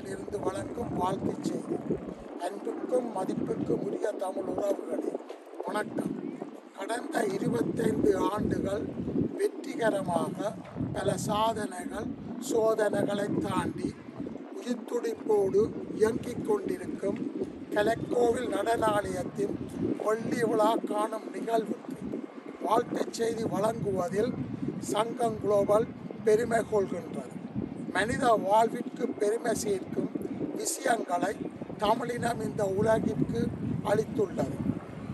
கனடாவில் இருந்து வழங்கும் வாழ்க்கை செய்தி. அன்புக்கும் மதிப்புக்கும் உரிய தமிழ் உறவுகளே வணக்கம். கடந்த 25 ஆண்டுகள் வெற்றிகரமாக பல சாதனைகள் சோதனைகளை தாண்டி உயிர்த்துடிப்போடு இயங்கிக் கொண்டிருக்கும் கலைக்கோவில் நடனாலயத்தின் வெள்ளி விழா காணும் நிகழ்வுக்கு வாழ்க்கை செய்தி வழங்குவதில் சங்கம் குளோபல் பெருமை கொள்கின்றது. மனித வாழ்விற்கு பெருமை சேர்க்கும் விஷயங்களை தமிழினம் இந்த உலகிற்கு அளித்துள்ளது.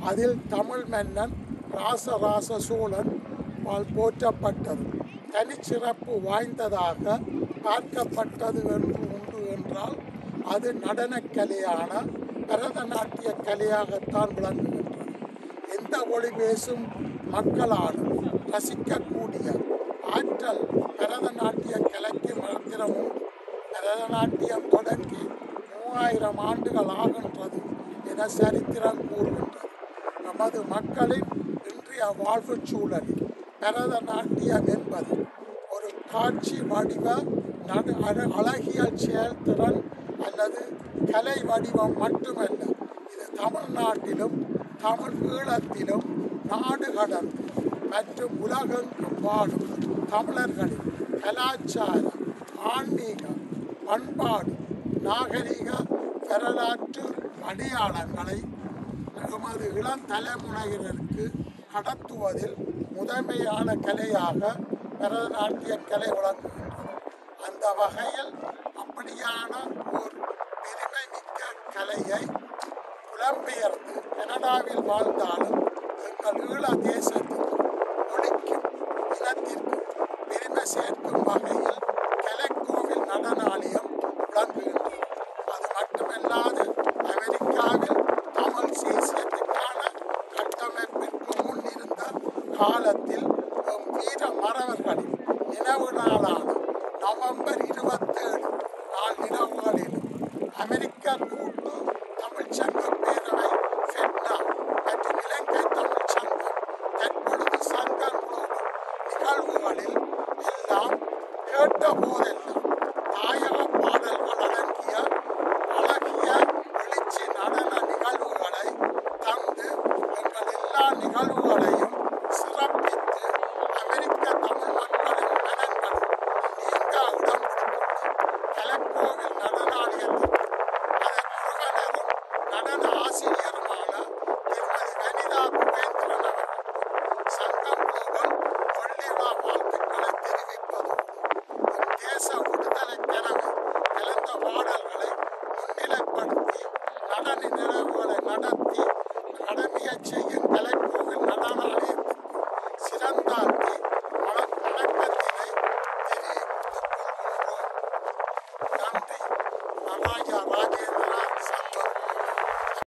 அதில் தமிழ் மன்னன் ராசராச சோழன் போற்றப்பட்டது தனிச்சிறப்பு வாய்ந்ததாக பார்க்கப்பட்டது என்று உண்டு என்றால் அது நடனக்கலையான பரதநாட்டிய கலையாகத்தான் விளங்குகின்றது. எந்த மொழி பேசும் மக்களாலும் ரசிக்கக்கூடிய ஆற்றல் பரதநாட்டிய கலைக்கு மாத்திரமும். பரதநாட்டியம் தொடங்கி 3000 ஆண்டுகள் ஆகின்றது என சரித்திரம் கூறுகின்றது. நமது மக்களின் இன்றைய வாழ்வு சூழலில் பரதநாட்டியம் என்பது ஒரு காட்சி வடிவ அழகியல் செயல்திறன் அல்லது கலை வடிவம் மட்டுமல்ல. இது தமிழ்நாட்டிலும் தமிழ் ஈழத்திலும் நாடு கடந்து மற்றும் உலகெங்கும் வாழும் தமிழர்களின் கலாச்சார ஆன்மீக பண்பாடு நாகரிக வரலாற்று அடையாளங்களை நமது இளம் தலைமுறையினருக்கு கடத்துவதில் முதன்மையான கலையாக பரதநாட்டிய கலை விளங்குகின்றது. அந்த வகையில் அப்படியான ஒரு பெருமைமிக்க கலையை புலம்பெயர்ந்து கனடாவில் வாழ்ந்தாலும் எங்கள் ஈழ தேசத்திற்கும் ஒழிக்கும் இனத்திற்கும் பெருமை சேர்க்கும் வகையில் கலைக்கோவில் நடனாலயம் விளங்குகின்றது. அது மட்டுமல்லாது அமெரிக்காவில் தமிழ் தேசியத்திற்கான கட்டமைப்பிற்கு முன் இருந்த காலத்தில் வீர மறவர்களின் நினைவு நாளான நவம்பர் 27 நாள் நினைவுகளிலும் அமெரிக்க கூட்டு தமிழ்ச்சங்க பேரவை ஃபெட்னா மற்றும் இலங்கை தமிழ் சங்கம் தற்பொழுது சங்கம் குளோபல் நிகழ்வுகளில் எல்லாம் கேட்ட போதெல்லாம் தாயக பாடல்கள் அடங்கிய அழகிய எழுச்சி நடன நிகழ்வுகளை தந்து எங்கள் எல்லா நிகழ்வுகளையும் சிறப்பித்து அமெரிக்க தமிழ் மக்களின் மனங்களில் நீங்கா இடம் பிடித்துள்ள கலைக்கோவில் நடனாலயத்திற்கு அதன் நிறுவனரும் நடன ஆசிரியருமான திருமதி வனிதா குபேந்திரன் அவர்களுக்கு சங்கம் குளோபல் வெள்ளி விழா வாழ்த்துக்களை தெரிவிப்பதோடு தேச விடுதலை கனவை கலந்த பாடல்களை முன்னிலைப்படுத்தி நடன